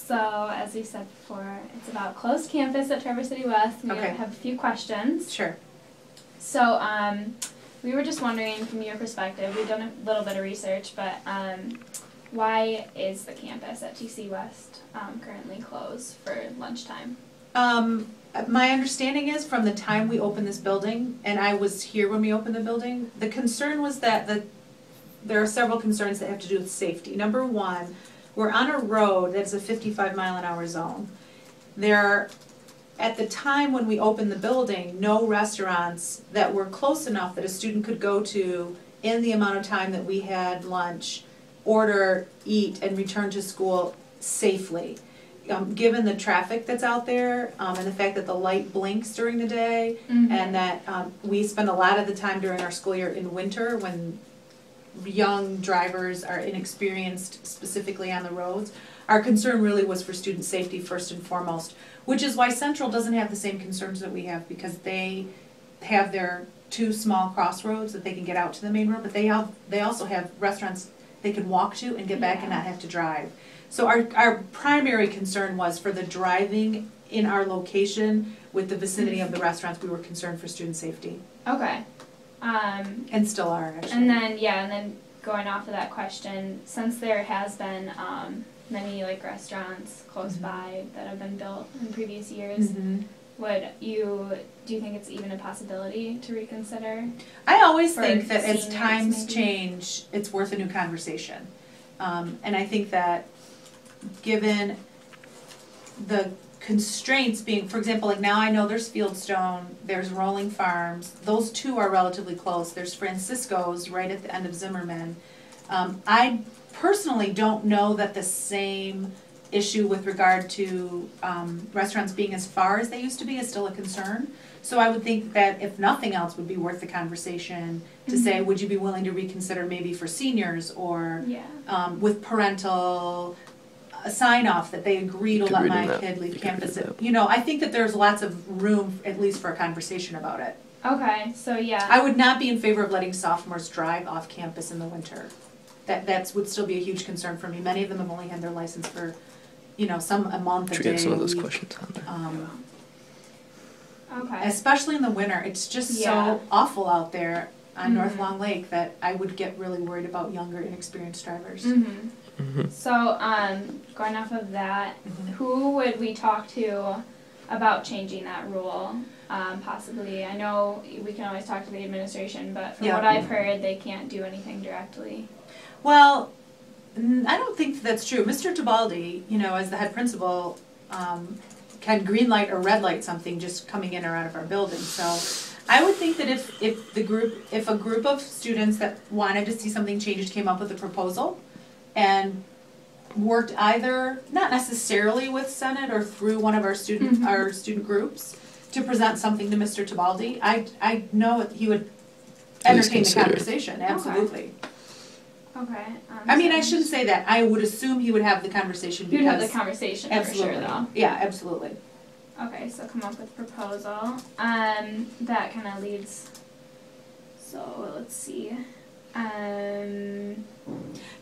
So, as we said before, it's about closed campus at Traverse City West. We Okay. have a few questions. Sure. So, we were just wondering from your perspective, we've done a little bit of research, but why is the campus at TC West currently closed for lunchtime? My understanding is from the time we opened this building, and I was here when we opened the building, the concern was that there are several concerns that have to do with safety. Number one, we're on a road that's a 55-mile-an-hour zone. There are, at the time when we opened the building, no restaurants that were close enough that a student could go to in the amount of time that we had lunch, order, eat, and return to school safely. Given the traffic that's out there and the fact that the light blinks during the day and that we spend a lot of the time during our school year in winter when young drivers are inexperienced specifically on the roads, our concern really was for student safety first and foremost, which is why Central doesn't have the same concerns that we have, because they have their two small crossroads that they can get out to the main road, but they also have restaurants they can walk to and get back and not have to drive. So our primary concern was for the driving in our location with the vicinity of the restaurants. We were concerned for student safety. Okay. And still are, actually. And then going off of that question, since there has been many restaurants close by that have been built in previous years, do you think it's even a possibility to reconsider? I always think that as times change, it's worth a new conversation. And I think that given the constraints being, for example, like now I know there's Fieldstone, there's Rolling Farms, those two are relatively close. There's Francisco's right at the end of Zimmerman. I personally don't know that the same issue with regard to restaurants being as far as they used to be is still a concern. So I would think that if nothing else would be worth the conversation to say, would you be willing to reconsider maybe for seniors or with parental a sign off that they agree to let my kid leave campus. You know, I think that there's lots of room at least for a conversation about it. Okay, so yeah. I would not be in favor of letting sophomores drive off campus in the winter. That would still be a huge concern for me. Many of them have only had their license for, you know, a month a day. Get some of those questions on there. Okay. Especially in the winter, it's just so awful out there on North Long Lake that I would get really worried about younger, inexperienced drivers. So, going off of that, who would we talk to about changing that rule? Possibly. I know we can always talk to the administration, but from what I've heard, they can't do anything directly. Well, I don't think that's true. Mr. Tibaldi, you know, as the head principal, can green light or red light something just coming in or out of our building. So I would think that if a group of students that wanted to see something changed came up with a proposal and worked either, not necessarily with Senate or through one of our student groups to present something to Mr. Tibaldi, I know he would entertain the conversation, absolutely. Okay. I mean, I shouldn't say that. I would assume he would have the conversation. He would have the conversation for sure, though. Yeah, absolutely. Okay, so come up with a proposal. That kind of leads. So let's see.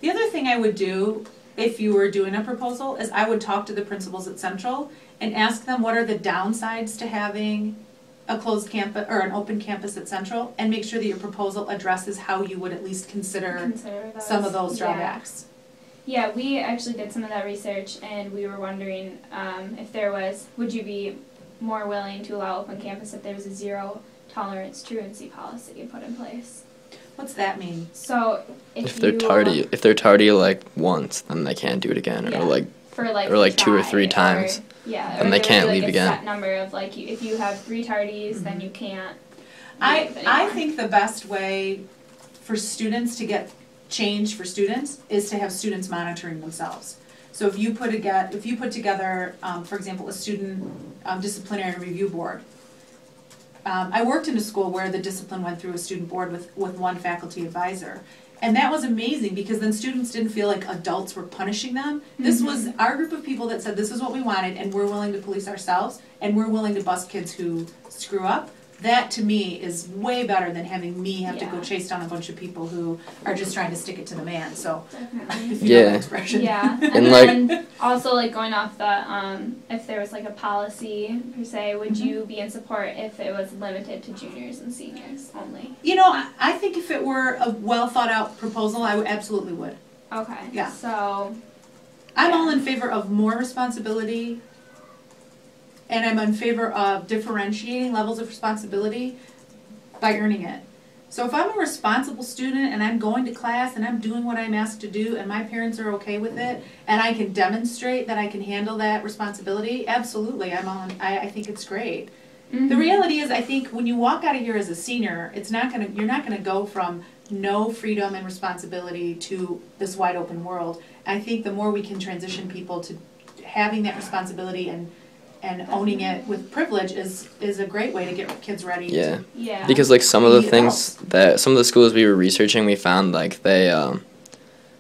The other thing I would do if you were doing a proposal is I would talk to the principals at Central and ask them what are the downsides to having a closed campus or an open campus at Central, and make sure that your proposal addresses how you would at least consider some of those drawbacks. Yeah, we actually did some of that research, and we were wondering if would you be more willing to allow open campus if there was a zero tolerance truancy policy put in place? What's that mean? So if they're tardy like once, then they can't do it again, or like 2 or 3 times. And they can't leave again. Set number of if you have 3 tardies, then you can't. I think the best way for students to get change for students is to have students monitoring themselves. So if you put together, for example, a student disciplinary review board. I worked in a school where the discipline went through a student board with one faculty advisor. And that was amazing because then students didn't feel like adults were punishing them. This was our group of people that said this is what we wanted and we're willing to police ourselves and we're willing to bust kids who screw up. that to me is way better than having me have to go Yeah. chase down a bunch of people who are just trying to stick it to the man, so. Definitely. If you know Yeah. that expression. Yeah, and And, like- then also like going off the if there was like a policy per se, would you be in support if it was limited to juniors and seniors only? You know, I think if it were a well thought out proposal, I would absolutely would. Okay. Yeah. So I'm Yeah. all in favor of more responsibility, and I'm in favor of differentiating levels of responsibility by earning it. So if I'm a responsible student and I'm going to class and I'm doing what I'm asked to do and my parents are okay with it and I can demonstrate that I can handle that responsibility, absolutely, I think it's great. The reality is, I think when you walk out of here as a senior, you're not gonna go from no freedom and responsibility to this wide open world. I think the more we can transition people to having that responsibility and owning it with privilege is a great way to get kids ready. Yeah. Yeah. Because like some of the Be things that some of the schools we were researching, we found like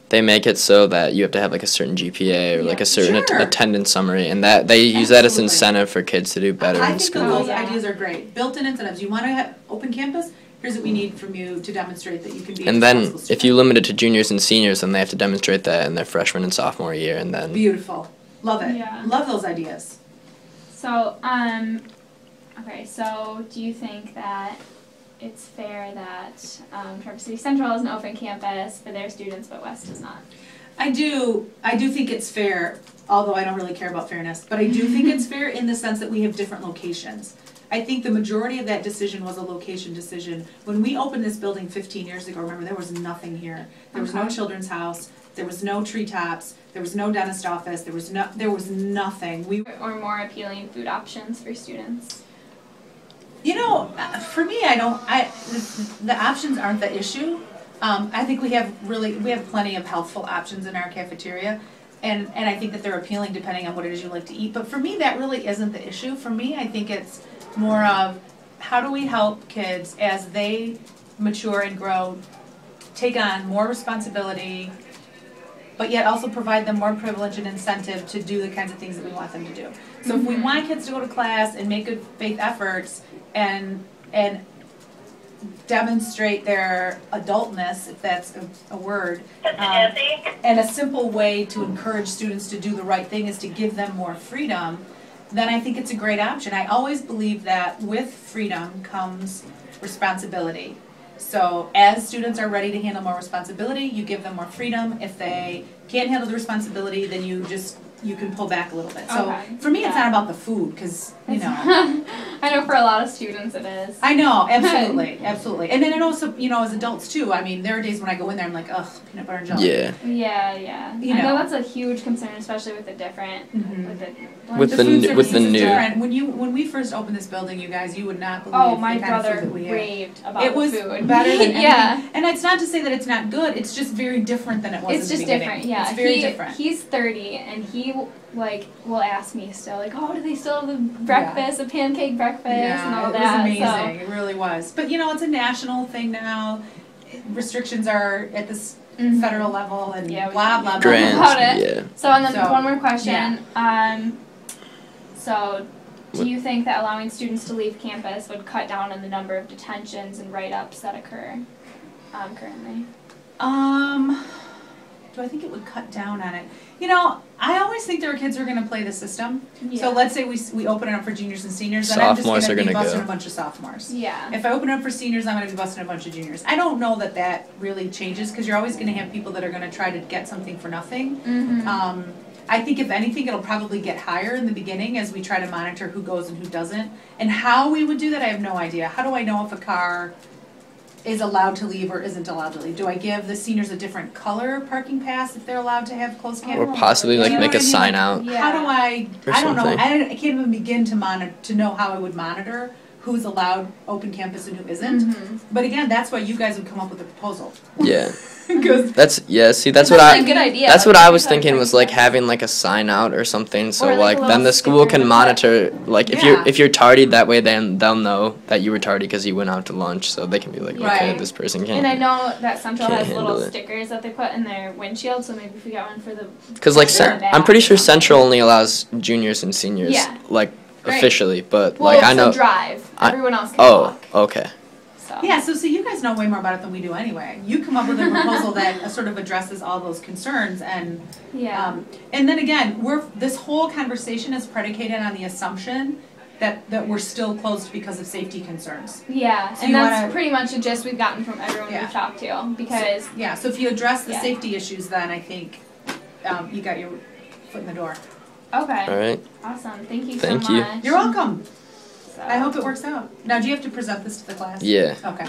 they make it so that you have to have like a certain GPA or like a certain Sure. attendance summary, and that they use that as Absolutely. incentive for kids to do better I in think school. those Yeah. ideas are great. Built-in incentives. You want to have open campus? Here's what we need from you to demonstrate that you can be a And then responsible student. if you limit it to juniors and seniors, then they have to demonstrate that in their freshman and sophomore year, and then Beautiful. Love it. Yeah. Love those ideas. So okay. So do you think that it's fair that Traverse City Central has an open campus for their students, but West does not? I do think it's fair, although I don't really care about fairness, but I do think it's fair in the sense that we have different locations. I think the majority of that decision was a location decision. When we opened this building 15 years ago, remember, there was nothing here. There was no Okay. children's house, there was no treetops, there was no dentist office, there was nothing. Or more appealing food options for students? You know, for me, the options aren't the issue. I think we have plenty of healthful options in our cafeteria, and I think that they're appealing depending on what it is you like to eat. But for me, that really isn't the issue. For me, I think it's more of how do we help kids as they mature and grow, take on more responsibility, but yet also provide them more privilege and incentive to do the kinds of things that we want them to do. So if we want kids to go to class and make good faith efforts and demonstrate their adultness, if that's a word, and a simple way to encourage students to do the right thing is to give them more freedom, then I think it's a great option. I always believe that with freedom comes responsibility. So as students are ready to handle more responsibility, you give them more freedom. If they can't handle the responsibility, then you can pull back a little bit. So Okay. for me, it's Yeah. not about the food, because, you know. I know for a lot of students it is. I know, absolutely, absolutely. And then it also, you know, as adults too, I mean, there are days when I go in there, I'm like, ugh, peanut butter and jelly. yeah. Yeah. You I know know. that's a huge concern, especially with the different, Mhm. with the With The the food n- with service the is new- different. When we first opened this building, you guys, you would not believe Oh, my the kind of food brother that we had. raved about It was the food. better than anything. Yeah. And it's not to say that it's not good, it's just very different than it was It's in the just beginning. different, yeah. It's very different. He's 30 and he like will ask me still like, oh, do they still have the breakfast, a pancake breakfast and all it that? was amazing. It really was. But you know, it's a national thing now. Restrictions are at this Mhm. federal level and Yeah, we blah can blah do blah. Grant. Grants, About it. yeah. So and then So, one more question. yeah. So do you think that allowing students to leave campus would cut down on the number of detentions and write-ups that occur currently? Do I think it would cut down on it? You know, I always think there are kids who are going to play the system. Yeah. So let's say we open it up for juniors and seniors, then I'm just Sophomores going are to be gonna busting go. a bunch of sophomores. Yeah. If I open it up for seniors, I'm going to be busting a bunch of juniors. I don't know that really changes because you're always going to have people that are going to try to get something for nothing. Mm-hmm. I think if anything, it'll probably get higher in the beginning as we try to monitor who goes and who doesn't. And how we would do that, I have no idea. How do I know if a car is allowed to leave or isn't allowed to leave? Do I give the seniors a different color parking pass if they're allowed to have closed Or campus? possibly like You know make what a I mean? sign Like, out. Yeah. How do I Or don't know. something. I can't even begin to know how I would monitor who's allowed open campus and who isn't. Mm-hmm. But again, that's why you guys would come up with a proposal. Yeah. Because See, that's what That's I a good idea. That's what I was thinking was like having like a sign out or something, so Or, like, like a then little the school sticker can with monitor like Yeah. if you're tardied that way, then they'll know that you were tardy because you went out to lunch, so they can be like, okay, Right. this person And can't. I know that Central Can't has handle little it. stickers that they put in their windshield, so maybe if we got one for the Because like Sure. I'm pretty sure Central only allows juniors and seniors. Yeah. Like officially, but well, like I know. Drive. Everyone else can walk. Oh, okay. So. Yeah, so you guys know way more about it than we do anyway. You come up with a proposal that sort of addresses all those concerns, and and then again, this whole conversation is predicated on the assumption that we're still closed because of safety concerns. Yeah, so and that's pretty much a gist we've gotten from everyone we've talked to, because... So if you address the safety issues, then I think you got your foot in the door. Okay. All right. Awesome. Thank you so much. You're welcome. So. I hope it works out. Now, do you have to present this to the class? Yeah. Okay.